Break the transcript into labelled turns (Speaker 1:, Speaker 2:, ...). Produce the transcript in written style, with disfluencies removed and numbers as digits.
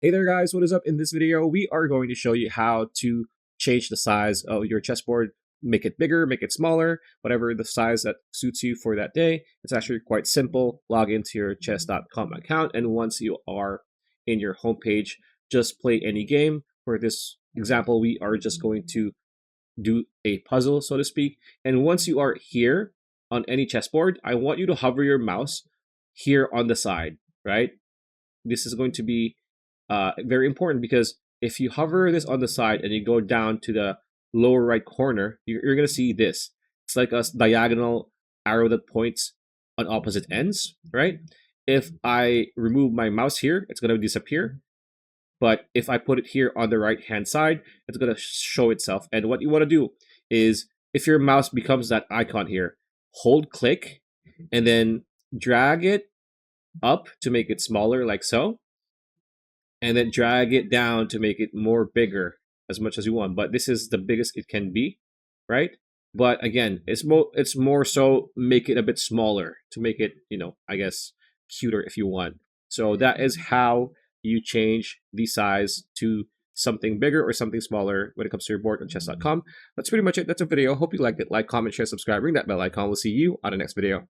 Speaker 1: Hey there guys, what is up? In this video, we are going to show you how to change the size of your chessboard, make it bigger, make it smaller, whatever the size that suits you for that day. It's actually quite simple. Log into your chess.com account, and once you are in your homepage, just play any game. For this example, we are just going to do a puzzle, so to speak. And once you are here on any chessboard, I want you to hover your mouse here on the side, right? This is going to be very important because if you hover this on the side and you go down to the lower right corner, you're going to see this. It's like a diagonal arrow that points on opposite ends, right? If I remove my mouse here, it's going to disappear. But if I put it here on the right hand side, it's going to show itself. And what you want to do is, if your mouse becomes that icon here, hold click and then drag it up to make it smaller, like so, and then drag it down to make it more bigger as much as you want. But this is the biggest it can be, right? But again, it's more so make it a bit smaller to make it, I guess, cuter if you want. So that is how you change the size to something bigger or something smaller when it comes to your board on chess.com. That's pretty much it. That's a video. Hope you liked it. Like, comment, share, subscribe, ring that bell icon. We'll see you on the next video.